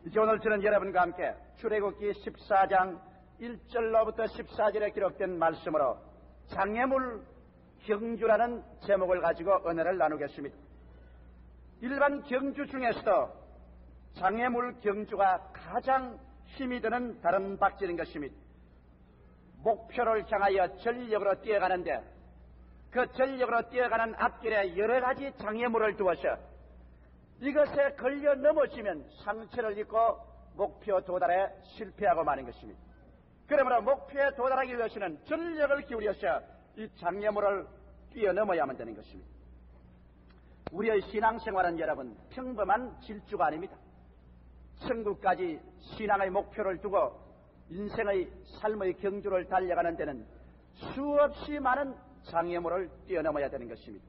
이제 오늘 저는 여러분과 함께 출애굽기 14장 1절로부터 14절에 기록된 말씀으로 장애물 경주라는 제목을 가지고 은혜를 나누겠습니다. 일반 경주 중에서도 장애물 경주가 가장 힘이 드는 다른 박질인 것입니다. 목표를 향하여 전력으로 뛰어가는데 그 전력으로 뛰어가는 앞길에 여러 가지 장애물을 두어서 이것에 걸려 넘어지면 상처를 입고 목표 도달에 실패하고 마는 것입니다. 그러므로 목표에 도달하기 위해서는 전력을 기울여서 이 장애물을 뛰어넘어야만 되는 것입니다. 우리의 신앙생활은 여러분 평범한 질주가 아닙니다. 천국까지 신앙의 목표를 두고 인생의 삶의 경주를 달려가는 데는 수없이 많은 장애물을 뛰어넘어야 되는 것입니다.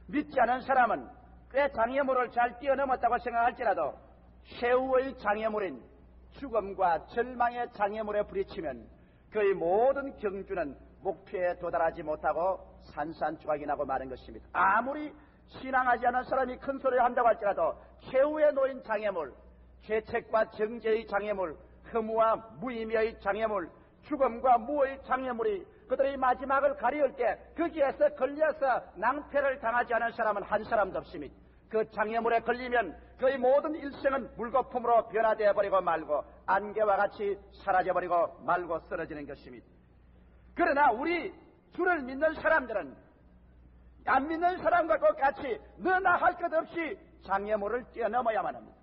믿지 않은 사람은 꽤 장애물을 잘 뛰어넘었다고 생각할지라도 최후의 장애물인 죽음과 절망의 장애물에 부딪히면 그의 모든 경주는 목표에 도달하지 못하고 산산조각이 나고 마는 것입니다. 아무리 신앙하지 않은 사람이 큰 소리를 한다고 할지라도 최후에 놓인 장애물, 죄책과 정죄의 장애물, 허무와 무의미의 장애물, 죽음과 무의 장애물이 그들의 마지막을 가리울 때 거기에서 걸려서 낭패를 당하지 않은 사람은 한 사람도 없습니다. 그 장애물에 걸리면 그의 모든 일생은 물거품으로 변화되어 버리고 말고 안개와 같이 사라져 버리고 말고 쓰러지는 것입니다. 그러나 우리 주를 믿는 사람들은 안 믿는 사람과 똑같이 너나 할 것 없이 장애물을 뛰어넘어야만 합니다.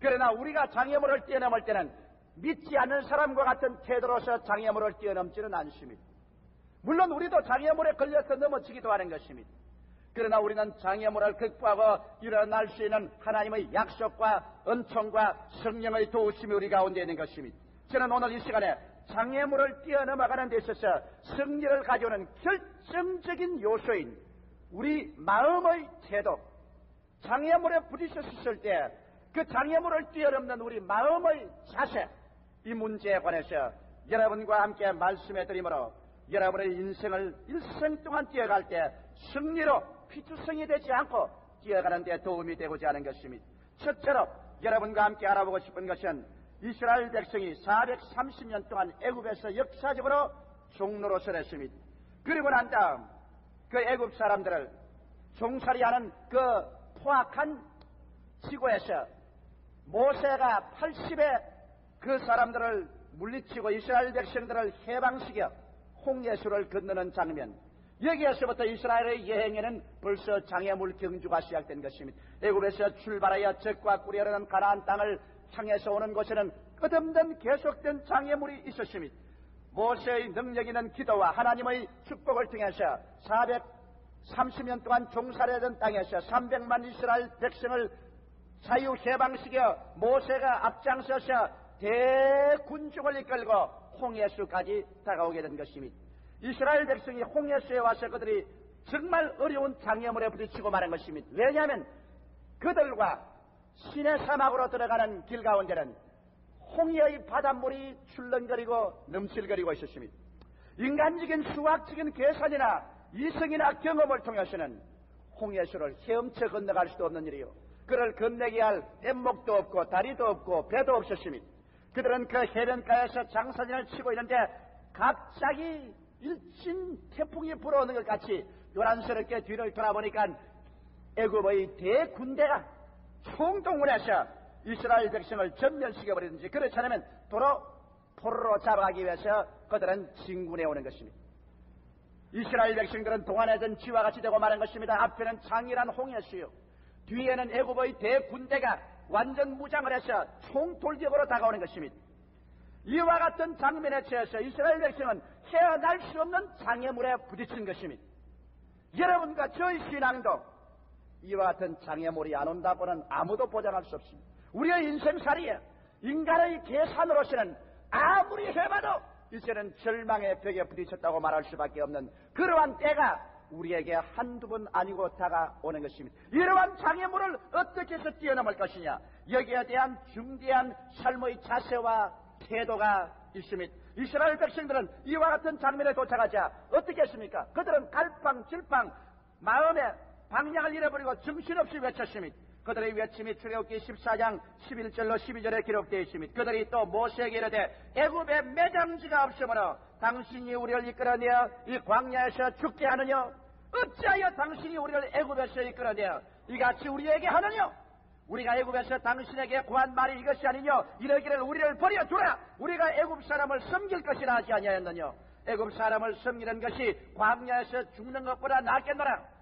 그러나 우리가 장애물을 뛰어넘을 때는 믿지 않는 사람과 같은 태도로서 장애물을 뛰어넘지는 않습니다. 물론 우리도 장애물에 걸려서 넘어지기도 하는 것입니다. 그러나 우리는 장애물을 극복하고 일어날 수 있는 하나님의 약속과 은총과 성령의 도우심이 우리 가운데 있는 것입니다. 저는 오늘 이 시간에 장애물을 뛰어넘어가는 데 있어서 승리를 가져오는 결정적인 요소인 우리 마음의 태도, 장애물에 부딪혔을 때 그 장애물을 뛰어넘는 우리 마음의 자세, 이 문제에 관해서 여러분과 함께 말씀해 드리므로 여러분의 인생을 일생 동안 뛰어갈 때 승리로 피투성이 되지 않고 뛰어가는 데 도움이 되고자 하는 것입니다. 첫째로 여러분과 함께 알아보고 싶은 것은 이스라엘 백성이 430년 동안 애굽에서 역사적으로 종노릇을 했습니다. 그리고 난 다음 그 애굽 사람들을 종살이하는 그 포악한 지구에서 모세가 80에 그 사람들을 물리치고 이스라엘 백성들을 해방시켜 홍해수를 건너는 장면, 여기에서부터 이스라엘의 여행에는 벌써 장애물 경주가 시작된 것입니다. 애굽에서 출발하여 적과 꿀이 흐르는 가나안 땅을 향해서 오는 곳에는 끝없는 계속된 장애물이 있었습니다. 모세의 능력 있는 기도와 하나님의 축복을 통해서 430년 동안 종살이하던 땅에서 300만 이스라엘 백성을 자유 해방시켜 모세가 앞장서서 대군중을 이끌고 홍해수까지 다가오게 된 것입니다. 이스라엘 백성이 홍해수에 와서 그들이 정말 어려운 장애물에 부딪히고 마는 것입니다. 왜냐하면 그들과 시내 사막으로 들어가는 길 가운데는 홍해의 바닷물이 출렁거리고 넘실거리고 있었습니다. 인간적인 수학적인 계산이나 이성이나 경험을 통해서는 홍해수를 헤엄쳐 건너갈 수도 없는 일이요, 그를 건너게 할 뗏목도 없고 다리도 없고 배도 없었습니다. 그들은 그 해변가에서 장사진을 치고 있는데 갑자기 일진 태풍이 불어오는 것 같이 요란스럽게 뒤를 돌아보니까 애굽의 대군대가 총동을 해서 이스라엘 백성을 전멸시켜버리든지 그렇지 않으면 도로 포로로 잡아가기 위해서 그들은 진군해 오는 것입니다. 이스라엘 백성들은 동안해진 쥐와 같이 되고 마는 것입니다. 앞에는 장이란 홍해수요, 뒤에는 애굽의 대군대가 완전 무장을 해서 총돌격으로 다가오는 것입니다. 이와 같은 장면에 처해서 이스라엘 백성은 헤어날 수 없는 장애물에 부딪힌 것입니다. 여러분과 저의 신앙도 이와 같은 장애물이 안 온다고는 아무도 보장할 수 없습니다. 우리의 인생살이에 인간의 계산으로서는 아무리 해봐도 이제는 절망의 벽에 부딪혔다고 말할 수밖에 없는 그러한 때가 우리에게 한두 번 아니고 다가오는 것입니다. 이러한 장애물을 어떻게 해서 뛰어넘을 것이냐, 여기에 대한 중대한 삶의 자세와 태도가 있습니다. 이스라엘 백성들은 이와 같은 장면에 도착하자 어떻게 했습니까? 그들은 갈팡질팡 마음에 방향을 잃어버리고 정신없이 외쳤습니다. 그들의 외침이 출애굽기 14장 11절로 12절에 기록되어 있습니다. 그들이 또 모세에게 이르되 애굽에 매장지가 없으므로 당신이 우리를 이끌어내어 이 광야에서 죽게 하느냐? 어찌하여 당신이 우리를 애굽에서 이끌어내어 이같이 우리에게 하느냐? 우리가 애굽에서 당신에게 구한 말이 이것이 아니뇨? 이러기를 우리를 버려두라. 우리가 애굽 사람을 섬길 것이라 하지 아니하였느냐? 애굽 사람을 섬기는 것이 광야에서 죽는 것보다 낫겠노라.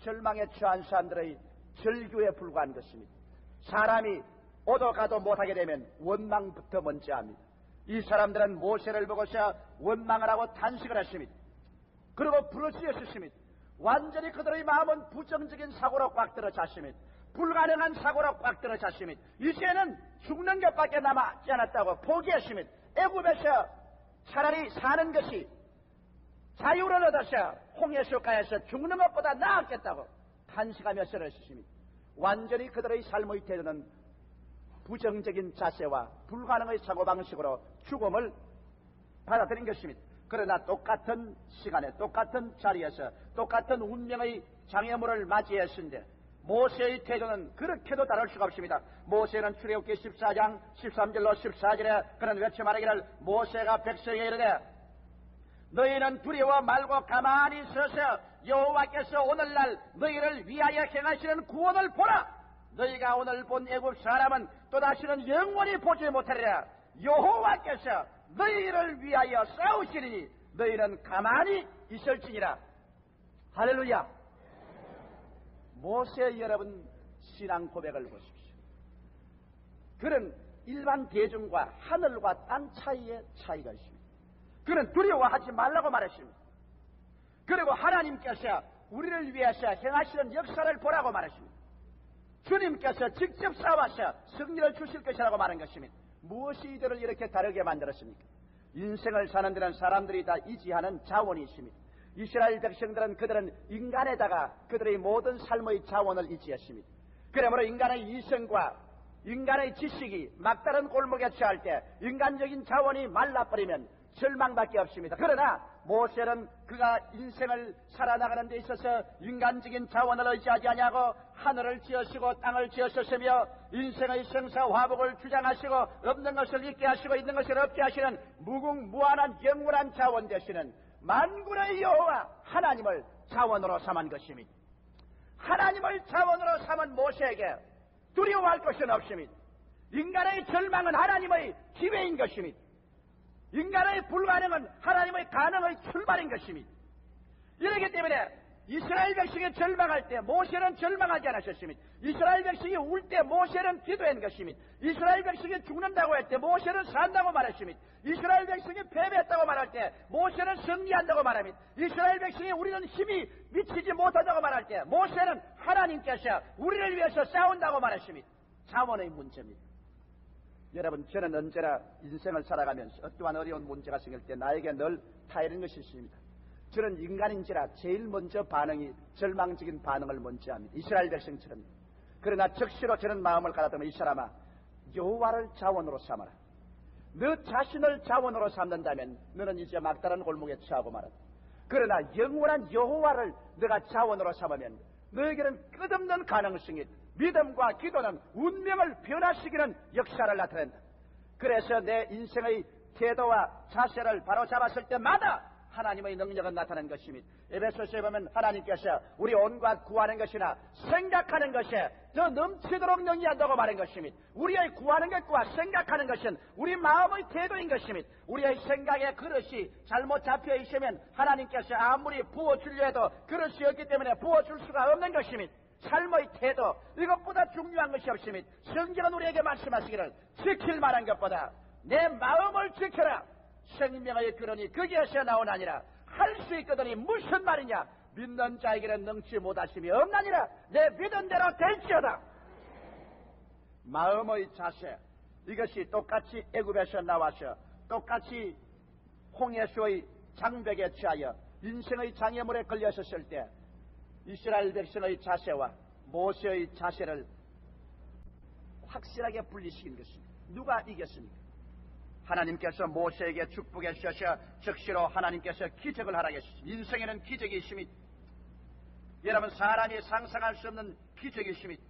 절망에 처한 사람들의 절규에 불과한 것입니다. 사람이 오도 가도 못하게 되면 원망부터 먼저 합니다. 이 사람들은 모세를 보고서 원망을 하고 탄식을 했습니다. 그리고 부르짖었습니다. 완전히 그들의 마음은 부정적인 사고로 꽉 들어찼습니다. 불가능한 사고로 꽉 들어찼습니다. 이제는 죽는 것밖에 남지 않았다고 포기했습니다. 애굽에서 차라리 사는 것이 자유를 얻어서 홍해수가에서 죽는 것보다 나았겠다고 탄식하며 쓰러졌습니다. 완전히 그들의 삶의 태도는 부정적인 자세와 불가능의 사고방식으로 죽음을 받아들인 것입니다. 그러나 똑같은 시간에 똑같은 자리에서 똑같은 운명의 장애물을 맞이했는데 모세의 태도는 그렇게도 다를 수가 없습니다. 모세는 출애굽기 14장 13절로 14절에 그런 외쳐 말하기를 모세가 백성에게 이르되 너희는 두려워 말고 가만히 서서 여호와께서 오늘날 너희를 위하여 행하시는 구원을 보라. 너희가 오늘 본 애굽 사람은 또다시는 영원히 보지 못하리라. 여호와께서 너희를 위하여 싸우시리니 너희는 가만히 있을지니라. 할렐루야. 모세 여러분 신앙 고백을 보십시오. 그는 일반 대중과 하늘과 땅 차이의 차이가 있습니다. 그는 두려워하지 말라고 말했습니다. 그리고 하나님께서 우리를 위해서 행하시는 역사를 보라고 말했습니다. 주님께서 직접 싸워서 승리를 주실 것이라고 말한 것입니다. 무엇이 이들을 이렇게 다르게 만들었습니까? 인생을 사는 데는 사람들이 다 이지하는 자원이 있습니다. 이스라엘 백성들은 그들은 인간에다가 그들의 모든 삶의 자원을 이지했습니다. 그러므로 인간의 이성과 인간의 지식이 막다른 골목에 처할 때 인간적인 자원이 말라버리면 절망밖에 없습니다. 그러나 모세는 그가 인생을 살아나가는 데 있어서 인간적인 자원을 의지하지 아니하고 하늘을 지으시고 땅을 지으셨으며 인생의 생사화복을 주장하시고 없는 것을 있게 하시고 있는 것을 없게 하시는 무궁무한한 영원한 자원 되시는 만군의 여호와 하나님을 자원으로 삼은 것입니다. 하나님을 자원으로 삼은 모세에게 두려워할 것은 없습니다. 인간의 절망은 하나님의 기회인 것입니다. 인간의 불가능은 하나님의 가능의 출발인 것입니다. 이렇기 때문에 이스라엘 백성이 절망할 때 모세는 절망하지 않으셨습니다. 이스라엘 백성이 울 때 모세는 기도한 것입니다. 이스라엘 백성이 죽는다고 할 때 모세는 산다고 말했습니다. 이스라엘 백성이 패배했다고 말할 때 모세는 승리한다고 말합니다. 이스라엘 백성이 우리는 힘이 미치지 못하다고 말할 때 모세는 하나님께서 우리를 위해서 싸운다고 말했습니다. 자원의 문제입니다. 여러분, 저는 언제나 인생을 살아가면서 어떠한 어려운 문제가 생길 때 나에게 늘 타이르는 것이 있습니다. 저는 인간인지라 제일 먼저 반응이 절망적인 반응을 먼저 합니다. 이스라엘 백성처럼. 그러나 적시로 저는 마음을 가다듬어 이 사람아, 여호와를 자원으로 삼아라. 너 자신을 자원으로 삼는다면 너는 이제 막다른 골목에 처하고 말았다. 그러나 영원한 여호와를 너가 자원으로 삼으면 너에게는 끝없는 가능성이 있다. 믿음과 기도는 운명을 변화시키는 역사를 나타낸다. 그래서 내 인생의 태도와 자세를 바로 잡았을 때마다 하나님의 능력은 나타나는 것입니다. 에베소서에 보면 하나님께서 우리 온갖 구하는 것이나 생각하는 것에 더 넘치도록 능력한다고 말한 것입니다. 우리의 구하는 것과 생각하는 것은 우리 마음의 태도인 것입니다. 우리의 생각의 그릇이 잘못 잡혀 있으면 하나님께서 아무리 부어주려 해도 그릇이 없기 때문에 부어줄 수가 없는 것입니다. 삶의 태도, 이것보다 중요한 것이 없습니다. 성경은 우리에게 말씀하시기를 지킬 만한 것보다 내 마음을 지켜라. 생명의 근원이 거기에서 나오나니라. 할 수 있거든이 무슨 말이냐? 믿는 자에게는 능치 못하심이 없나니라. 내 믿은 대로 될지어다. 마음의 자세, 이것이 똑같이 애굽에서 나와서 똑같이 홍해수의 장벽에 취하여 인생의 장애물에 걸렸었을 때 이스라엘 백성의 자세와 모세의 자세를 확실하게 분리시킨 것입니다. 누가 이겼습니까? 하나님께서 모세에게 축복해 주셔서 즉시로 하나님께서 기적을 하라 하셨습니다. 인생에는 기적이 있습니다. 여러분, 사람이 상상할 수 없는 기적이십니다.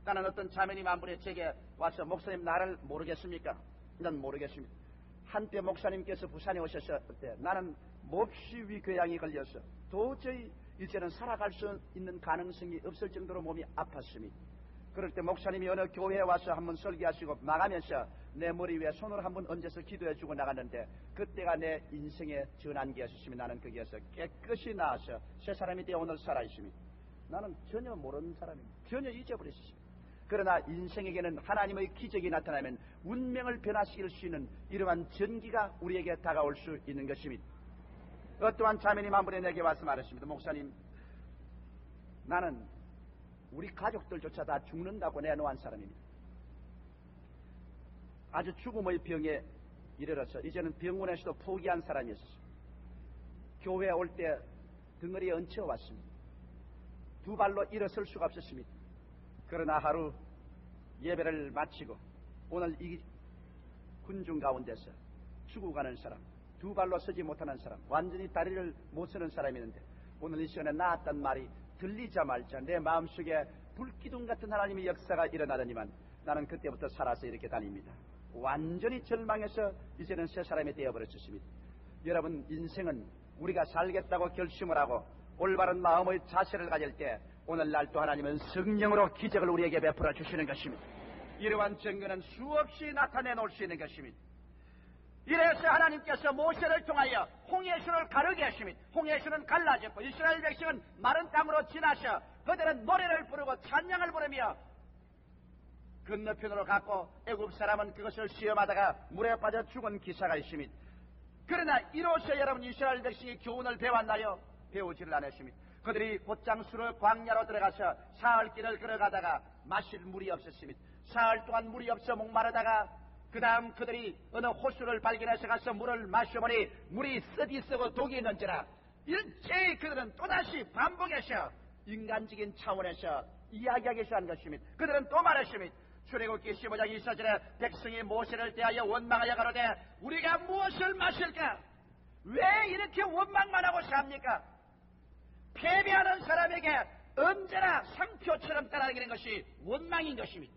나는 어떤 자매님 한 분이 제게 와서 목사님 나를 모르겠습니까? 난 모르겠습니다. 한때 목사님께서 부산에 오셨을 때 나는 몹시 위궤양이 걸려서 도저히 이제는 살아갈 수 있는 가능성이 없을 정도로 몸이 아팠습니다. 그럴 때 목사님이 어느 교회에 와서 한번 설교하시고 나가면서 내 머리 위에 손을 한번 얹어서 기도해주고 나갔는데 그때가 내 인생의 전환기였습니다. 나는 거기에서 깨끗이 나와서 새 사람이 되어 오늘 살아있습니다. 나는 전혀 모르는 사람입니다. 전혀 잊어버렸습니다. 그러나 인생에게는 하나님의 기적이 나타나면 운명을 변화시킬 수 있는 이러한 전기가 우리에게 다가올 수 있는 것입니다. 어떠한 자매님 한 분이 내게 와서 말했습니다. 목사님, 나는 우리 가족들조차 다 죽는다고 내놓은 사람입니다. 아주 죽음의 병에 이르러서 이제는 병원에서도 포기한 사람이었어요. 교회에 올 때 등허리에 얹혀 왔습니다. 두 발로 일어설 수가 없었습니다. 그러나 하루 예배를 마치고 오늘 이 군중 가운데서 죽어가는 사람, 두 발로 서지 못하는 사람, 완전히 다리를 못 서는 사람이 있는데 오늘 이 시간에 나았단 말이 들리자마자 내 마음속에 불기둥 같은 하나님의 역사가 일어나더니만 나는 그때부터 살아서 이렇게 다닙니다. 완전히 절망해서 이제는 새 사람이 되어버렸습니다. 여러분, 인생은 우리가 살겠다고 결심을 하고 올바른 마음의 자세를 가질 때 오늘날 또 하나님은 성령으로 기적을 우리에게 베풀어 주시는 것입니다. 이러한 증거는 수없이 나타내 놓을 수 있는 것입니다. 이래서 하나님께서 모세를 통하여 홍해수를 가르게 하십니다. 홍해수는 갈라졌고 이스라엘 백성은 마른 땅으로 지나서 그들은 노래를 부르고 찬양을 부르며 건너편으로 갔고 애굽 사람은 그것을 시험하다가 물에 빠져 죽은 기사가 있습니다. 그러나 이로써 여러분 이스라엘 백성이 교훈을 배웠나요? 배우지를 않았습니다. 그들이 곧장수로 광야로 들어가서 사흘 길을 걸어가다가 마실 물이 없었습니다. 사흘 동안 물이 없어 목마르다가 그 다음 그들이 어느 호수를 발견해서 가서 물을 마셔보니 물이 썩이 썩어 독이 있는지라 일제히 그들은 또다시 반복해서 인간적인 차원에서 이야기하기 시작한 것입니다. 그들은 또 말했습니다. 출애굽기 15장 24절에 백성이 모세를 대하여 원망하여 가로되 우리가 무엇을 마실까? 왜 이렇게 원망만 하고 삽니까? 패배하는 사람에게 언제나 상표처럼 따라다니는 것이 원망인 것입니다.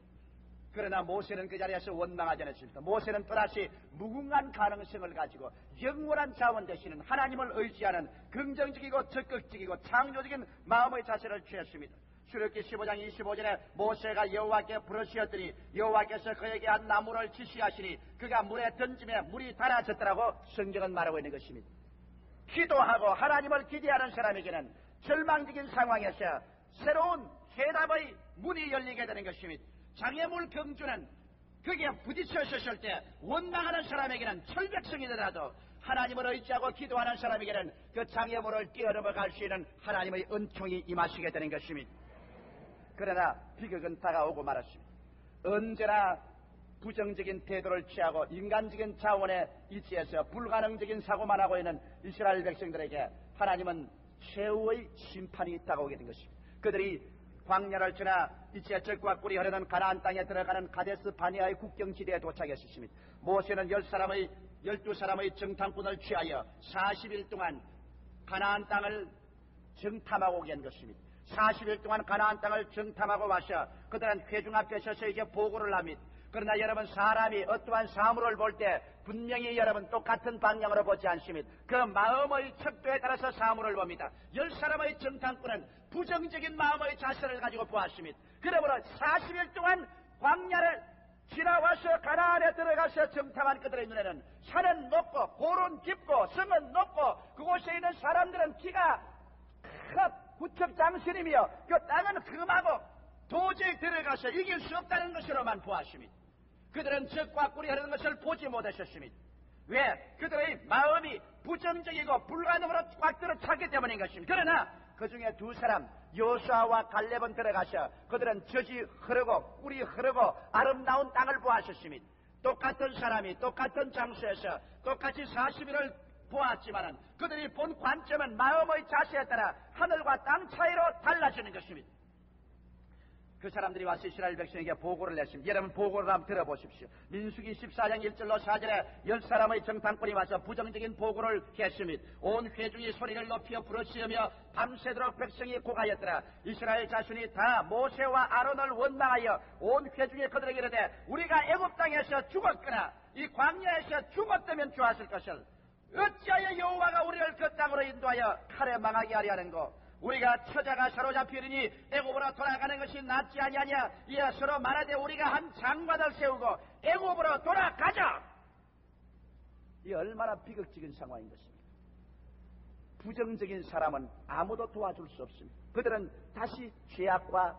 그러나 모세는 그 자리에서 원망하지 않았습니다. 모세는 또다시 무궁한 가능성을 가지고 영원한 자원 되시는 하나님을 의지하는 긍정적이고 적극적이고 창조적인 마음의 자세를 취했습니다. 출애굽기 15장 25절에 모세가 여호와께 부르시었더니 여호와께서 그에게 한 나무를 지시하시니 그가 물에 던짐에 물이 달아졌더라고 성경은 말하고 있는 것입니다. 기도하고 하나님을 기대하는 사람에게는 절망적인 상황에서 새로운 해답의 문이 열리게 되는 것입니다. 장애물 경주는 거기에 부딪혀졌을 때 원망하는 사람에게는 철벽성이 되더라도 하나님을 의지하고 기도하는 사람에게는 그 장애물을 뛰어넘어갈 수 있는 하나님의 은총이 임하시게 되는 것입니다. 그러나 비극은 다가오고 말았습니다. 언제나 부정적인 태도를 취하고 인간적인 자원에 이치해서 불가능적인 사고만 하고 있는 이스라엘 백성들에게 하나님은 최후의 심판이 다가오게 된 것입니다. 그들이 광야를 지나 이제 적과 꿀이 흐르는 가나안 땅에 들어가는 가데스 바네아의 국경지대에 도착했습니다. 모세는 12사람의 정탐꾼을 취하여 40일 동안 가나안 땅을 정탐하고 오게 한 것입니다. 40일 동안 가나안 땅을 정탐하고 와서 그들은 회중 앞에 서서 이제 보고를 합니다. 그러나 여러분, 사람이 어떠한 사물을 볼 때 분명히 여러분 똑같은 방향으로 보지 않습니다. 그 마음의 척도에 따라서 사물을 봅니다. 10사람의 정탐꾼은 부정적인 마음의 자세를 가지고 보았습니다. 그러므로 40일 동안 광야를 지나와서 가나안에 들어가서 정탐한 그들의 눈에는 산은 높고 고른 깊고 성은 높고 그곳에 있는 사람들은 키가 구척장신이며 그 땅은 험하고 도저히 들어가서 이길 수 없다는 것으로만 보았습니다. 그들은 적과 꿀이 흐르는 것을 보지 못하셨습니다. 왜? 그들의 마음이 부정적이고 불가능으로 꽉 들어찼기 때문인 것입니다. 그러나 그 중에 두 사람 여호수아와 갈렙은 들어가서 그들은 젖이 흐르고 꿀이 흐르고 아름다운 땅을 보았습니다. 똑같은 사람이 똑같은 장소에서 똑같이 40일을 보았지만은 그들이 본 관점은 마음의 자세에 따라 하늘과 땅 차이로 달라지는 것입니다. 그 사람들이 와서 이스라엘 백성에게 보고를 냈습니다. 여러분 보고를 한번 들어보십시오. 민수기 14장 1절로 4절에 10사람의 정탐꾼이 와서 부정적인 보고를 했습니다. 온 회중이 소리를 높여 부르짖으며 밤새도록 백성이 고가였더라. 이스라엘 자손이 다 모세와 아론을 원망하여 온 회중이 그들에게 이르되 우리가 애굽 땅에서 죽었거나 이 광야에서 죽었다면 좋았을 것을 어찌하여 여호와가 우리를 그 땅으로 인도하여 칼에 망하게 하려 하는고 우리가 처자가 사로잡히리니 애굽으로 돌아가는 것이 낫지 아니하냐. 이에 서로 말하되 우리가 한 장관을 세우고 애굽으로 돌아가자. 이 얼마나 비극적인 상황인 것입니다. 부정적인 사람은 아무도 도와줄 수 없습니다. 그들은 다시 죄악과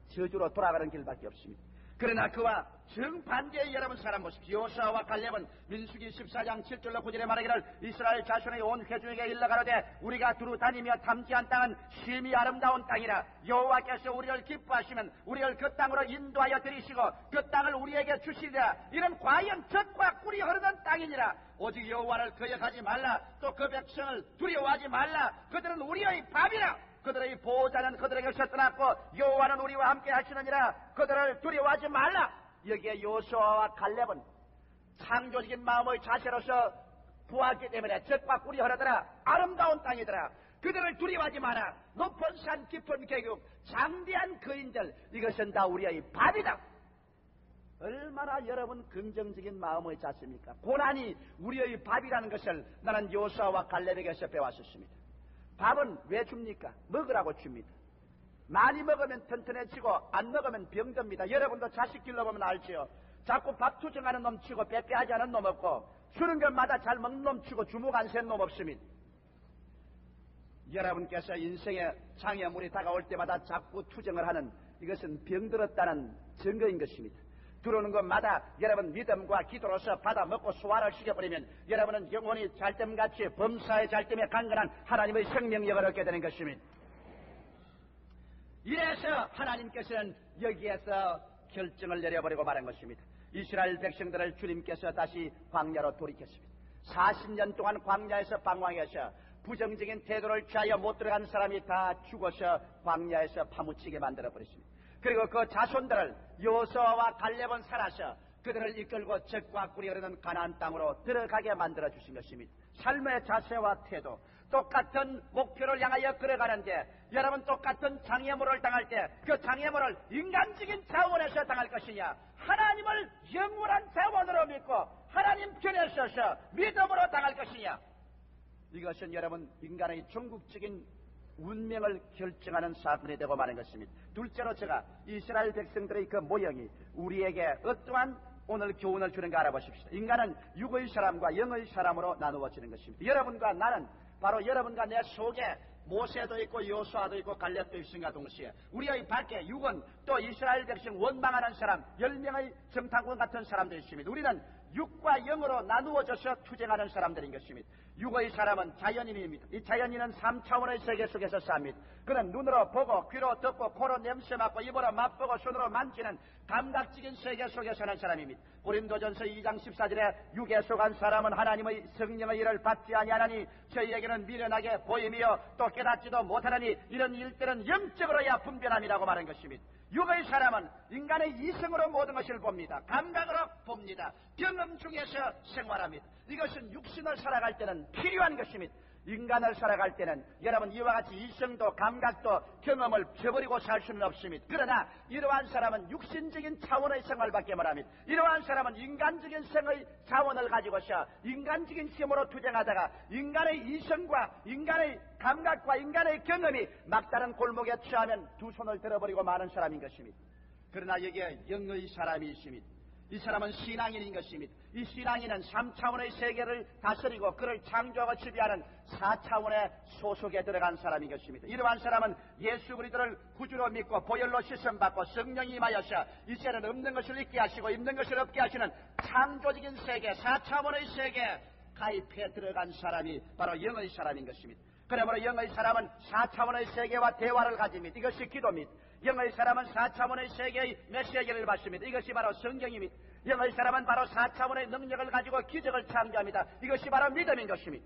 저주로 돌아가는 길밖에 없습니다. 그러나 그와 정반대의 여러분 사람 보십시오. 여호수아와 갈렙은 민수기 14장 7절로 9절에 말하기를 이스라엘 자손의 온 회중에게 일러가로되 우리가 두루 다니며 탐지한 땅은 심히 아름다운 땅이라. 여호와께서 우리를 기뻐하시면 우리를 그 땅으로 인도하여 들이시고 그 땅을 우리에게 주시리라. 이는 과연 젖과 꿀이 흐르는 땅이니라. 오직 여호와를 거역하지 말라. 또 그 백성을 두려워하지 말라. 그들은 우리의 밥이라. 그들의 보호자는 그들에게서 떠났고 여호와는 우리와 함께 하시느니라. 그들을 두려워하지 말라. 여기에 여호수아와 갈렙은 창조적인 마음의 자세로서 보았기 때문에 젖과 꿀이 흐르더라. 아름다운 땅이더라. 그들을 두려워하지 마라. 높은 산 깊은 계곡 장대한 거인들 이것은 다 우리의 밥이다. 얼마나 여러분 긍정적인 마음의 자세입니까? 고난이 우리의 밥이라는 것을 나는 여호수아와 갈렙에게서 배웠었습니다. 밥은 왜 줍니까? 먹으라고 줍니다. 많이 먹으면 튼튼해지고 안 먹으면 병듭니다. 여러분도 자식 길러보면 알지요. 자꾸 밥 투정하는 놈 치고 빼빼하지 않은 놈 없고 주는 것마다 잘 먹는 놈 치고 주먹 안 센 놈 없습니다. 여러분께서 인생의 장애물이 다가올 때마다 자꾸 투정을 하는 이것은 병들었다는 증거인 것입니다. 들어오는 것마다 여러분 믿음과 기도로서 받아 먹고 소화를 시켜버리면 여러분은 영혼이 잘됨같이 범사의 잘됨에 강건한 하나님의 생명력을 얻게 되는 것입니다. 이래서 하나님께서는 여기에서 결정을 내려버리고 말한 것입니다. 이스라엘 백성들을 주님께서 다시 광야로 돌이켰습니다. 40년 동안 광야에서 방황해서 부정적인 태도를 취하여 못 들어간 사람이 다 죽어서 광야에서 파묻히게 만들어버렸습니다. 그리고 그 자손들을 여호수아와 갈렙은 살아서 그들을 이끌고 젖과 꿀이 흐르는 가나안 땅으로 들어가게 만들어 주신 것입니다. 삶의 자세와 태도 똑같은 목표를 향하여 걸어가는데 여러분 똑같은 장애물을 당할 때 그 장애물을 인간적인 차원에서 당할 것이냐 하나님을 영원한 차원으로 믿고 하나님 편에 서서 믿음으로 당할 것이냐. 이것은 여러분 인간의 종국적인 운명을 결정하는 사건이 되고 마는 것입니다. 둘째로 제가 이스라엘 백성들의 그 모형이 우리에게 어떠한 오늘 교훈을 주는가 알아보십시다. 인간은 육의 사람과 영의 사람으로 나누어지는 것입니다. 여러분과 나는 바로 여러분과 내 속에 모세도 있고 여호수아도 있고 갈렙도 있음과 동시에 우리의 밖에 육은 또 이스라엘 백성 원망하는 사람 10명의 정탐꾼 같은 사람들이 있습니다. 우리는 육과 영으로 나누어져서 투쟁하는 사람들인 것입니다. 육의 사람은 자연인입니다. 이 자연인은 3차원의 세계 속에서 삽니다. 그는 눈으로 보고 귀로 듣고 코로 냄새 맡고 입으로 맛보고 손으로 만지는 감각적인 세계 속에 사는 사람입니다. 고린도전서 2장 14절에 육에 속한 사람은 하나님의 성령의 일을 받지 아니하나니 저희에게는 미련하게 보이며 또 깨닫지도 못하나니 이런 일들은 영적으로야 분별함이라고 말한 것입니다. 육의 사람은 인간의 이성으로 모든 것을 봅니다. 감각으로 봅니다. 경험 중에서 생활합니다. 이것은 육신을 살아갈 때는 필요한 것입니다. 인간을 살아갈 때는 여러분 이와 같이 이성도 감각도 경험을 저버리고 살 수는 없습니다. 그러나 이러한 사람은 육신적인 차원의 생활밖에 못합니다. 이러한 사람은 인간적인 생의 차원을 가지고서 인간적인 힘으로 투쟁하다가 인간의 이성과 인간의 감각과 인간의 경험이 막다른 골목에 취하면 두 손을 들어버리고 마는 사람인 것입니다. 그러나 여기에 영의 사람이 있습니다. 이 사람은 신앙인인 것입니다. 이 신앙인은 3차원의 세계를 다스리고 그를 창조하고 지배하는 4차원의 소속에 들어간 사람인 것입니다. 이러한 사람은 예수 그리스도를 구주로 믿고 보혈로 씻음받고 성령이 임하여서 이제는 없는 것을 있게 하시고 있는 것을 없게 하시는 창조적인 세계 4차원의 세계에 가입해 들어간 사람이 바로 영의 사람인 것입니다. 그러므로 영의 사람은 4차원의 세계와 대화를 가집니다. 이것이 기도입니다. 영의 사람은 4차원의 세계의 메시지를 받습니다. 이것이 바로 성경입니다. 영의 사람은 바로 4차원의 능력을 가지고 기적을 창조합니다. 이것이 바로 믿음인 것입니다.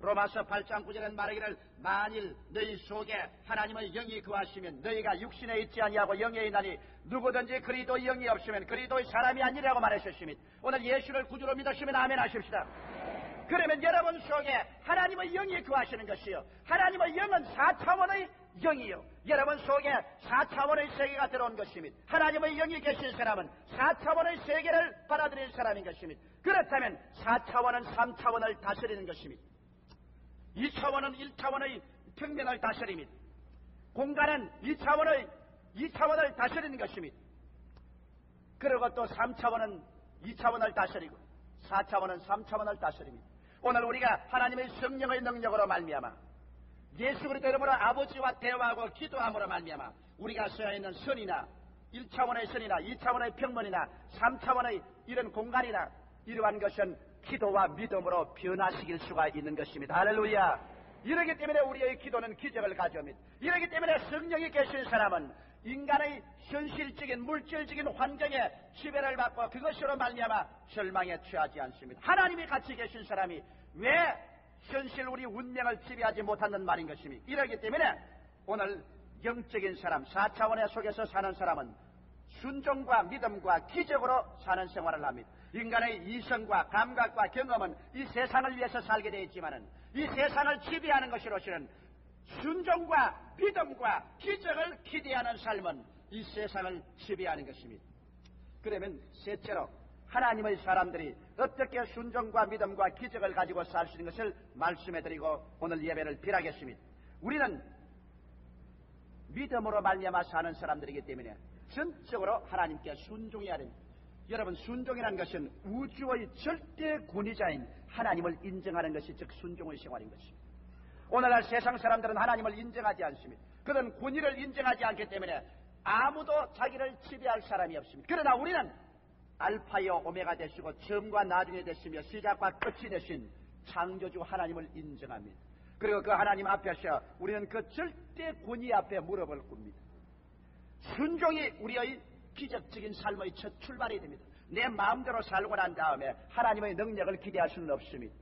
로마서 8장 9절엔 말하기를 만일 너희 속에 하나님의 영이 거하시면 너희가 육신에 있지 아니하고 영에 있나니 누구든지 그리스도의 영이 없으면 그리스도의 사람이 아니라고 말하셨으니 오늘 예수를 구주로 믿으시면 아멘 하십시다. 그러면 여러분 속에 하나님의 영이 거하시는 것이요, 하나님의 영은 4차원의 영이요, 여러분 속에 4차원의 세계가 들어온 것입니다. 하나님의 영이 계신 사람은 4차원의 세계를 받아들이는 사람인 것입니다. 그렇다면 4차원은 3차원을 다스리는 것입니다. 2차원은 1차원의 평면을 다스립니다. 공간은 2차원을 다스리는 것입니다. 그리고 또 3차원은 2차원을 다스리고 4차원은 3차원을 다스립니다. 오늘 우리가 하나님의 성령의 능력으로 말미암아 예수 그리스도 이름으로 아버지와 대화하고 기도함으로 말미암아 우리가 써야 있는 선이나 1차원의 선이나 2차원의 평면이나 3차원의 이런 공간이나 이러한 것은 기도와 믿음으로 변화시킬 수가 있는 것입니다. 할렐루야. 이러기 때문에 우리의 기도는 기적을 가져옵니다. 이러기 때문에 성령이 계신 사람은 인간의 현실적인 물질적인 환경에 지배를 받고 그것으로 말미암아 절망에 처하지 않습니다. 하나님이 같이 계신 사람이 왜 현실 우리 운명을 지배하지 못하는 말인 것입니다. 이러기 때문에 오늘 영적인 사람 4차원의 속에서 사는 사람은 순종과 믿음과 기적으로 사는 생활을 합니다. 인간의 이성과 감각과 경험은 이 세상을 위해서 살게 되어 있지만은 이 세상을 지배하는 것으로서는 순종과 믿음과 기적을 기대하는 삶은 이 세상을 지배하는 것입니다. 그러면 셋째로 하나님의 사람들이 어떻게 순종과 믿음과 기적을 가지고 살 수 있는 것을 말씀해드리고 오늘 예배를 빌하겠습니다. 우리는 믿음으로 말미암아 사는 사람들이기 때문에 전적으로 하나님께 순종해야 됩니다. 여러분, 순종이라는 것은 우주의 절대 권위자인 하나님을 인정하는 것이 즉 순종의 생활인 것입니다. 오늘날 세상 사람들은 하나님을 인정하지 않습니다. 그런 권위를 인정하지 않기 때문에 아무도 자기를 지배할 사람이 없습니다. 그러나 우리는 알파요 오메가 되시고 처음과 나중에 되시며 시작과 끝이 되신 창조주 하나님을 인정합니다. 그리고 그 하나님 앞에서 우리는 그 절대 권위 앞에 무릎을 꿇습니다. 순종이 우리의 기적적인 삶의 첫 출발이 됩니다. 내 마음대로 살고 난 다음에 하나님의 능력을 기대할 수는 없습니다.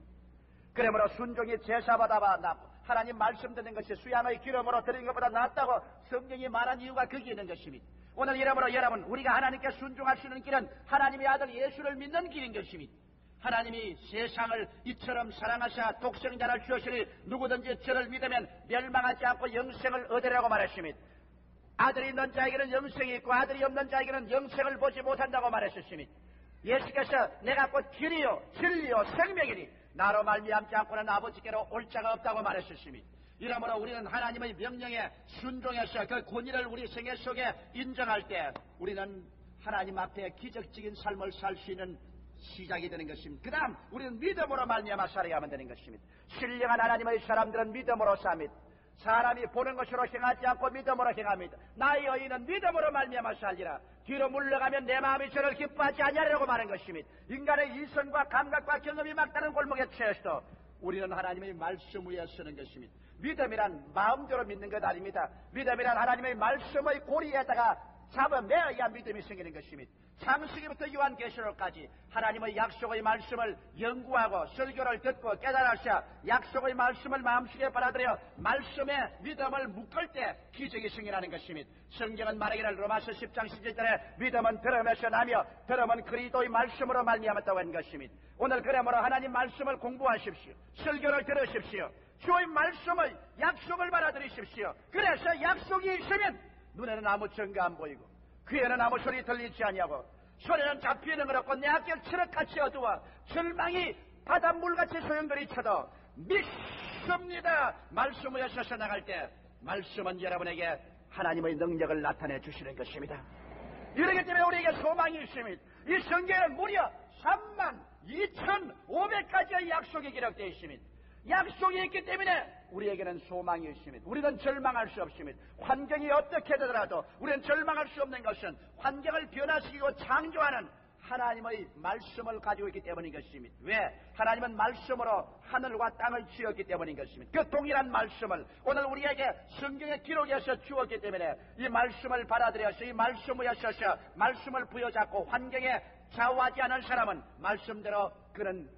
그러므로 순종이 제사보다 낫고 하나님 말씀 듣는 것이 수양의 기름으로 드리는 것보다 낫다고 성경이 말한 이유가 거기에 있는 것입니다. 오늘 이러므로 여러분, 우리가 하나님께 순종할 수 있는 길은 하나님의 아들 예수를 믿는 길인 것입니다. 하나님이 세상을 이처럼 사랑하사 독생자를 주시니 누구든지 저를 믿으면 멸망하지 않고 영생을 얻으라고 말했습니다. 아들이 있는 자에게는 영생이 있고 아들이 없는 자에게는 영생을 보지 못한다고 말했습니다. 예수께서 내가 곧 길이요 진리요 생명이니 나로 말미암지 않고는 아버지께로 올 자가 없다고 말했습니다. 이러므로 우리는 하나님의 명령에 순종해서 그 권위를 우리 생애 속에 인정할 때 우리는 하나님 앞에 기적적인 삶을 살 수 있는 시작이 되는 것입니다. 그 다음 우리는 믿음으로 말미암아 살아야만 되는 것입니다. 신령한 하나님의 사람들은 믿음으로 삽니다. 사람이 보는 것으로 행하지 않고 믿음으로 행합니다. 나의 의인은 믿음으로 말미암아 살리라. 뒤로 물러가면 내 마음이 저를 기뻐하지 아니하리라고 말한 것입니다. 인간의 이성과 감각과 경험이 막다른 골목에 처해서도 우리는 하나님의 말씀 위에 서는 것입니다. 믿음이란 마음대로 믿는 것 아닙니다. 믿음이란 하나님의 말씀의 고리에다가 잡아매어야 믿음이 생기는 것입니다. 창세기부터 요한계시록까지 하나님의 약속의 말씀을 연구하고 설교를 듣고 깨달아서 약속의 말씀을 마음속에 받아들여 말씀에 믿음을 묶을 때 기적이 생겨나는 것입니다. 성경은 말하기를 로마서 10장 11절에 믿음은 들음에서 나며 들음은 그리스도의 말씀으로 말미암았다고 한 것입니다. 오늘 그러므로 하나님 말씀을 공부하십시오. 설교를 들으십시오. 주의 말씀의 약속을 받아들이십시오. 그래서 약속이 있으면 눈에는 아무 증거 안 보이고 귀에는 아무 소리 들리지 아니하고 손에는 잡히는 것 없고 내 앞길 칠흑같이 어두워 절망이 바닷물같이 소용돌이쳐도 믿습니다. 말씀 위에 서서 나갈 때 말씀은 여러분에게 하나님의 능력을 나타내 주시는 것입니다. 이러기 때문에 우리에게 소망이 있습니다. 이 성경에는 무려 32,500가지의 약속이 기록되어 있습니다. 약속이 있기 때문에 우리에게는 소망이 있습니다. 우리는 절망할 수 없습니다. 환경이 어떻게 되더라도 우리는 절망할 수 없는 것은 환경을 변화시키고 창조하는 하나님의 말씀을 가지고 있기 때문인 것입니다. 왜? 하나님은 말씀으로 하늘과 땅을 지었기 때문인 것입니다. 그 동일한 말씀을 오늘 우리에게 성경의 기록에서 주었기 때문에 이 말씀을 받아들여서 이 말씀 위에 서서 말씀을 부여잡고 환경에 좌우하지 않은 사람은 말씀대로 그런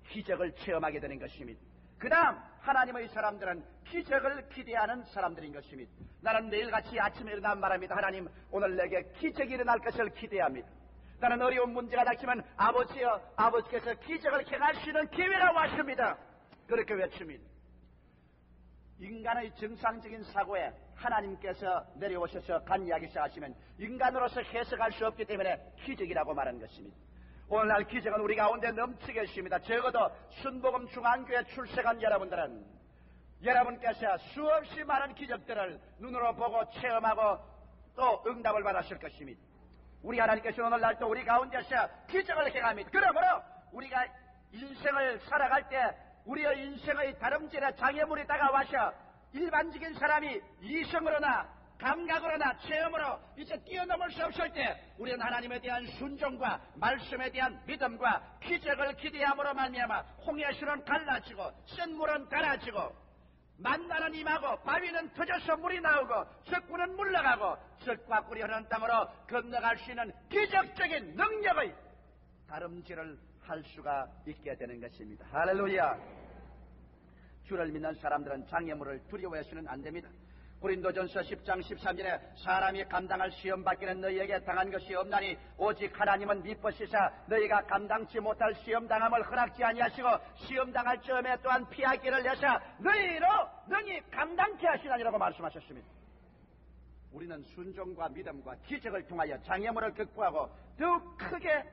기적을 체험하게 되는 것입니다. 그 다음 하나님의 사람들은 기적을 기대하는 사람들인 것입니다. 나는 매일같이 아침에 일어나면 말합니다. 하나님, 오늘 내게 기적이 일어날 것을 기대합니다. 나는 어려운 문제가 닥치면 아버지여, 아버지께서 기적을 행할 수 있는 기회라고 하십니다. 그렇게 외칩니다. 인간의 정상적인 사고에 하나님께서 내려오셔서 간이야기 시작하시면 인간으로서 해석할 수 없기 때문에 기적이라고 말하는 것입니다. 오늘날 기적은 우리 가운데 넘치게 있습니다. 적어도 순복음 중앙교회 출석한 여러분들은 여러분께서 수없이 많은 기적들을 눈으로 보고 체험하고 또 응답을 받았을 것입니다. 우리 하나님께서 오늘날 또 우리 가운데서 기적을 행합니다. 그러므로 우리가 인생을 살아갈 때 우리의 인생의 다름질에 장애물이 다가와서 일반적인 사람이 이성으로나 감각으로나 체험으로 이제 뛰어넘을 수 없을 때 우리는 하나님에 대한 순종과 말씀에 대한 믿음과 기적을 기대함으로 말미암아 홍해수는 갈라지고 쓴 물은 갈아지고 만나는 임하고 바위는 터져서 물이 나오고 적군은 물러가고 젖과 꿀이 흐르는 땅으로 건너갈 수 있는 기적적인 능력의 다름질을 할 수가 있게 되는 것입니다. 할렐루야. 주를 믿는 사람들은 장애물을 두려워해서는 안 됩니다. 고린도전서 10장 13절에 사람이 감당할 시험 받기는 너희에게 당한 것이 없나니 오직 하나님은 미쁘시사 너희가 감당치 못할 시험 당함을 허락지 아니하시고 시험 당할 점에 또한 피하기를 내사 너희로 능히 감당케 하시나니라고 말씀하셨습니다. 우리는 순종과 믿음과 기적을 통하여 장애물을 극복하고 더욱 크게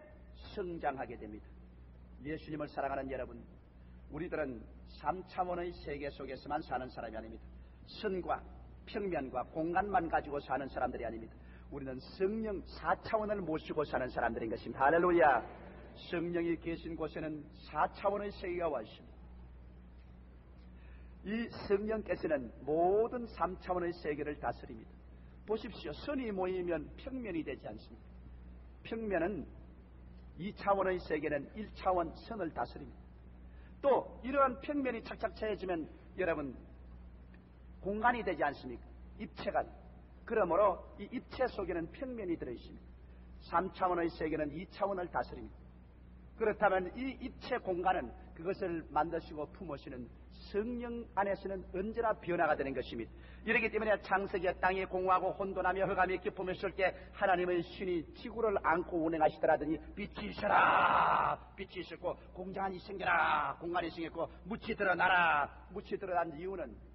성장하게 됩니다. 예수님을 사랑하는 여러분, 우리들은 3차원의 세계 속에서만 사는 사람이 아닙니다. 선과 평면과 공간만 가지고 사는 사람들이 아닙니다. 우리는 성령 4차원을 모시고 사는 사람들인 것입니다. 할렐루야. 성령이 계신 곳에는 4차원의 세계가 와 있습니다. 이 성령께서는 모든 3차원의 세계를 다스립니다. 보십시오. 선이 모이면 평면이 되지 않습니다. 평면은 2차원의 세계는 1차원 선을 다스립니다. 또 이러한 평면이 착착 채워지면 여러분 공간이 되지 않습니까? 입체가. 그러므로 이 입체 속에는 평면이 들어있습니다. 3차원의 세계는 2차원을 다스립니다. 그렇다면 이 입체 공간은 그것을 만드시고 품으시는 성령 안에서는 언제나 변화가 되는 것입니다. 이렇기 때문에 창세기에 땅이 공허하고 혼돈하며 흑암이 깊음을 쓸 때 하나님의 신이 지구를 안고 운행하시더라더니 빛이 있어라, 빛이 있었고 공장이 생겨라, 공간이 생겼고 묻이 드러나라, 묻이 드러난 이유는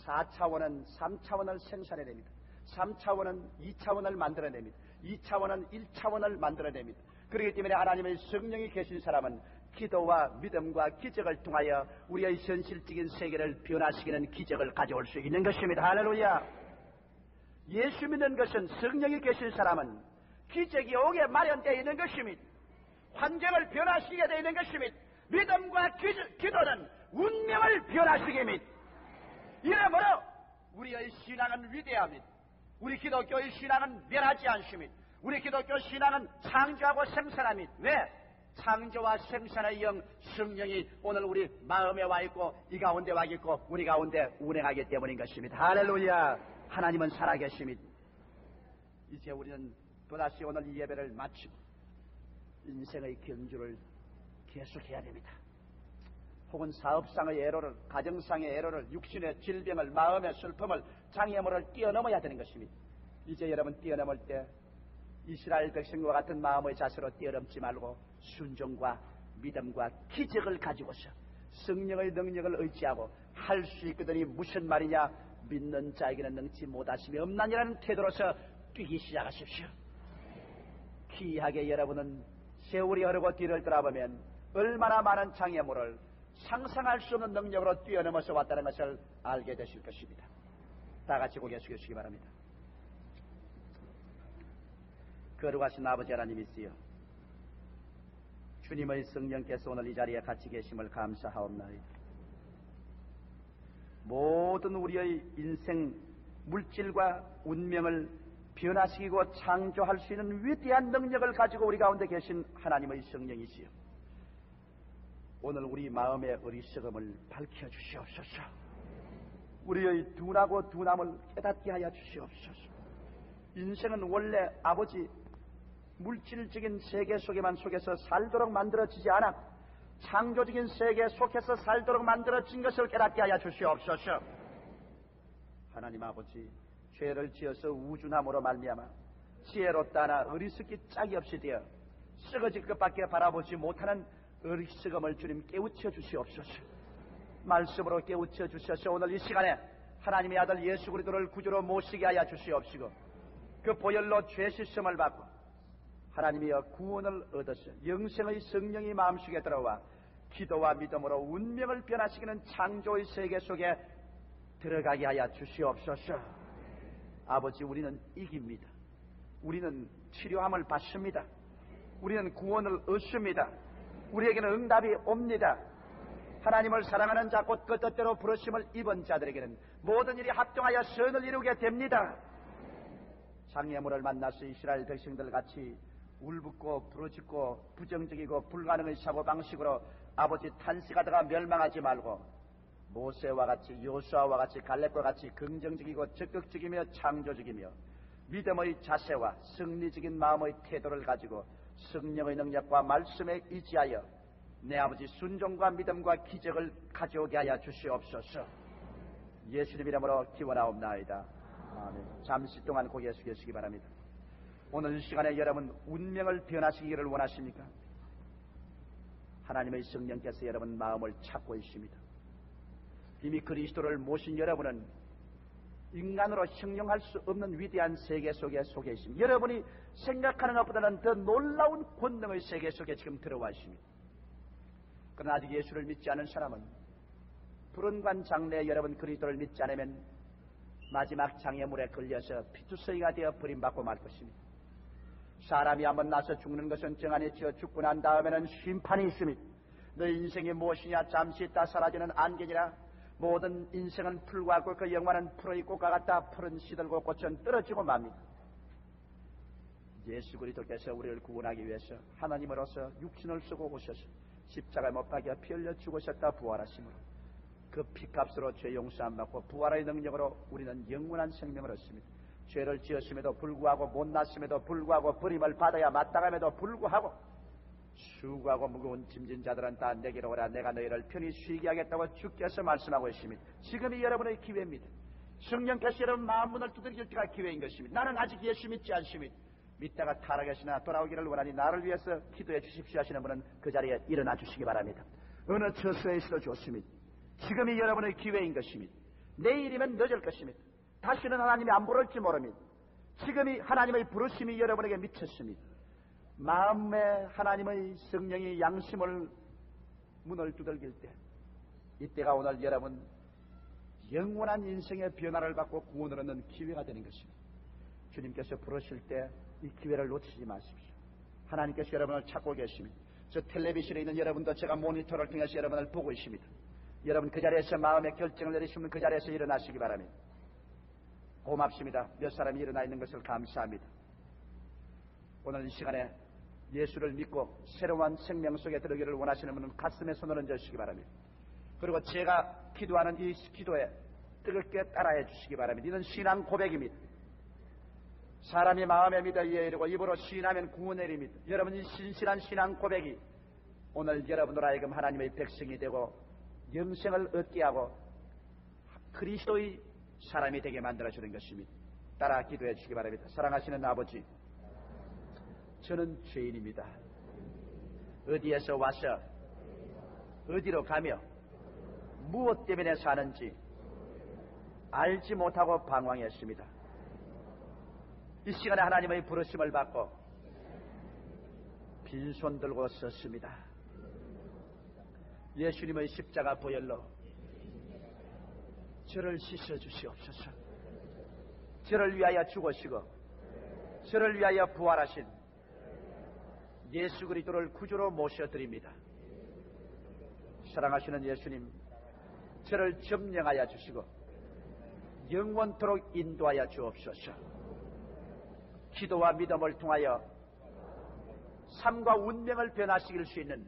4차원은 3차원을 생산해냅니다. 3차원은 2차원을 만들어냅니다. 2차원은 1차원을 만들어냅니다. 그렇기 때문에 하나님의 성령이 계신 사람은 기도와 믿음과 기적을 통하여 우리의 현실적인 세계를 변화시키는 기적을 가져올 수 있는 것입니다. 할렐루야. 예수 믿는 것은 성령이 계신 사람은 기적이 오게 마련되어 있는 것입니다. 환경을 변화시키게 되어 있는 것입니다. 믿음과 기도는 운명을 변화시킵니다. 이러므로 우리의 신앙은 위대합니다. 우리 기독교의 신앙은 멸하지 않습니다. 우리 기독교 신앙은 창조하고 생산합니다. 왜? 창조와 생산의 영 성령이 오늘 우리 마음에 와 있고 이 가운데 와 있고 우리 가운데 운행하기 때문인 것입니다. 할렐루야. 하나님은 살아계십니다. 이제 우리는 또다시 오늘 이 예배를 마치고 인생의 경주를 계속해야 됩니다. 혹은 사업상의 애로를, 가정상의 애로를, 육신의 질병을, 마음의 슬픔을, 장애물을 뛰어넘어야 되는 것입니다. 이제 여러분 뛰어넘을 때 이스라엘 백성과 같은 마음의 자세로 뛰어넘지 말고 순종과 믿음과 기적을 가지고서 성령의 능력을 의지하고 할 수 있거든이 무슨 말이냐, 믿는 자에게는 능치 못하심이 없나니라는 태도로서 뛰기 시작하십시오. 기이하게 여러분은 세월이 흐르고 뒤를 돌아보면 얼마나 많은 장애물을 상상할 수 없는 능력으로 뛰어넘어서 왔다는 것을 알게 되실 것입니다. 다 같이 고개 숙여주시기 바랍니다. 거룩하신 아버지 하나님이시여, 주님의 성령께서 오늘 이 자리에 같이 계심을 감사하옵나이다. 모든 우리의 인생 물질과 운명을 변화시키고 창조할 수 있는 위대한 능력을 가지고 우리 가운데 계신 하나님의 성령이시여, 오늘 우리 마음의 어리석음을 밝혀주시옵소서. 우리의 둔하고 둔함을 깨닫게 하여 주시옵소서. 인생은 원래 아버지 물질적인 세계 속에서 살도록 만들어지지 않아 창조적인 세계 속에서 살도록 만들어진 것을 깨닫게 하여 주시옵소서. 하나님 아버지, 죄를 지어서 우준함으로 말미암아 지혜롭다 하나 어리석기 짝이 없이 되어 썩어질 것밖에 바라보지 못하는 어리석음을 주님 깨우쳐 주시옵소서. 말씀으로 깨우쳐 주셔서 오늘 이 시간에 하나님의 아들 예수 그리스도를 구주로 모시게 하여 주시옵시고, 그 보혈로 죄 씻음을 받고 하나님이여 구원을 얻어서 영생의 성령이 마음속에 들어와 기도와 믿음으로 운명을 변화시키는 창조의 세계 속에 들어가게 하여 주시옵소서. 아버지, 우리는 이깁니다. 우리는 치료함을 받습니다. 우리는 구원을 얻습니다. 우리에게는 응답이 옵니다. 하나님을 사랑하는 자 곧 그 뜻대로 부르심을 입은 자들에게는 모든 일이 합동하여 선을 이루게 됩니다. 장애물을 만나서 이스라엘 백성들 같이 울붓고 부르짖고 부정적이고 불가능의 사고방식으로 아버지 탄식하다가 멸망하지 말고 모세와 같이 요수아와 같이 갈렙과 같이 긍정적이고 적극적이며 창조적이며 믿음의 자세와 승리적인 마음의 태도를 가지고 성령의 능력과 말씀에 의지하여 내 아버지 순종과 믿음과 기적을 가져오게 하여 주시옵소서. 예수님 이름으로 기원하옵나이다. 아멘. 잠시 동안 고개 숙이시기 바랍니다. 오늘 이 시간에 여러분 운명을 변화시키기를 원하십니까? 하나님의 성령께서 여러분 마음을 찾고 있습니다. 이미 그리스도를 모신 여러분은 인간으로 형용할 수 없는 위대한 세계 속에 있습니다. 여러분이 생각하는 것보다는 더 놀라운 권능의 세계 속에 지금 들어와 있습니다. 그러나 아직 예수를 믿지 않은 사람은 불운관 장래에 여러분 그리스도를 믿지 않으면 마지막 장애물에 걸려서 피투성이가 되어 버림받고 말 것입니다. 사람이 한번 나서 죽는 것은 정한이지어 죽고 난 다음에는 심판이 있습니다. 너희 인생이 무엇이냐? 잠시 있다 사라지는 안개니라. 모든 인생은 풀과 같고 그 영화는 풀의 꽃과 같다. 풀은 시들고 꽃은 떨어지고 맙니다. 예수 그리스도께서 우리를 구원하기 위해서 하나님으로서 육신을 쓰고 오셔서 십자가에 못 박여 피 흘려 죽으셨다 부활하심으로 그 피값으로 죄 용서함 받고 부활의 능력으로 우리는 영원한 생명을 얻습니다. 죄를 지었음에도 불구하고 못났음에도 불구하고 버림을 받아야 마땅함에도 불구하고 수고하고 무거운 짐진 자들은 다 내게로 오라. 내가 너희를 편히 쉬게 하겠다고 주께서 말씀하고 있습니다. 지금이 여러분의 기회입니다. 성령께서 여러분 마음문을 두드릴 때가 기회인 것입니다. 나는 아직 예수 믿지 않습니다. 믿다가 타락하시나 돌아오기를 원하니 나를 위해서 기도해 주십시오 하시는 분은 그 자리에 일어나 주시기 바랍니다. 어느 처소에 있어도 좋습니다. 지금이 여러분의 기회인 것입니다. 내일이면 늦을 것입니다. 다시는 하나님이 안 부를지 모릅니다. 지금이 하나님의 부르심이 여러분에게 미쳤습니다. 마음에 하나님의 성령이 양심을 문을 두들길 때, 이때가 오늘 여러분 영원한 인생의 변화를 받고 구원을 얻는 기회가 되는 것입니다. 주님께서 부르실 때 이 기회를 놓치지 마십시오. 하나님께서 여러분을 찾고 계십니다. 저 텔레비전에 있는 여러분도 제가 모니터를 통해서 여러분을 보고 있습니다. 여러분 그 자리에서 마음의 결정을 내리시면 그 자리에서 일어나시기 바랍니다. 고맙습니다. 몇 사람이 일어나 있는 것을 감사합니다. 오늘 이 시간에 예수를 믿고 새로운 생명 속에 들어가기를 원하시는 분은 가슴에 손을 얹으시기 바랍니다. 그리고 제가 기도하는 이 기도에 뜨겁게 따라해 주시기 바랍니다. 이는 신앙 고백입니다. 사람이 마음에 믿어 이에 이르고 입으로 시인하면 구원에 이릅니다. 여러분 이 신실한 신앙 고백이 오늘 여러분으로 하여금 하나님의 백성이 되고 영생을 얻게 하고 그리스도의 사람이 되게 만들어주는 것입니다. 따라 기도해 주시기 바랍니다. 사랑하시는 아버지, 저는 죄인입니다. 어디에서 와서 어디로 가며 무엇 때문에 사는지 알지 못하고 방황했습니다. 이 시간에 하나님의 부르심을 받고 빈손 들고 섰습니다. 예수님의 십자가 보혈로 저를 씻어주시옵소서. 저를 위하여 죽으시고 저를 위하여 부활하신 예수 그리스도를 구주로 모셔드립니다. 사랑하시는 예수님, 저를 점령하여 주시고 영원토록 인도하여 주옵소서. 기도와 믿음을 통하여 삶과 운명을 변화시킬 수 있는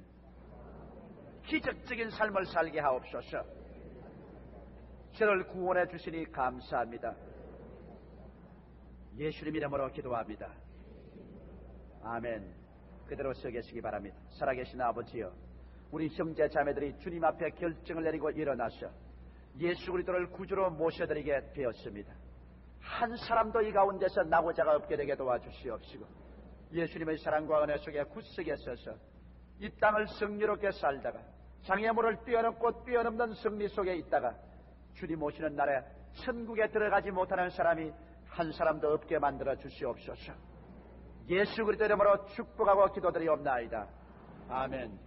기적적인 삶을 살게 하옵소서. 저를 구원해 주시니 감사합니다. 예수님 이름으로 기도합니다. 아멘. 그대로 서 계시기 바랍니다. 살아계신 아버지여, 우리 형제 자매들이 주님 앞에 결정을 내리고 일어나셔 예수 그리스도를 구주로 모셔드리게 되었습니다. 한 사람도 이 가운데서 낙오자가 없게 되게 도와주시옵시고 예수님의 사랑과 은혜 속에 굳세게 서서 이 땅을 승리롭게 살다가 장애물을 뛰어넘고 뛰어넘는 승리 속에 있다가 주님 오시는 날에 천국에 들어가지 못하는 사람이 한 사람도 없게 만들어 주시옵소서. 예수 그리스도 이름으로 축복하고 기도드리옵나이다. 아멘.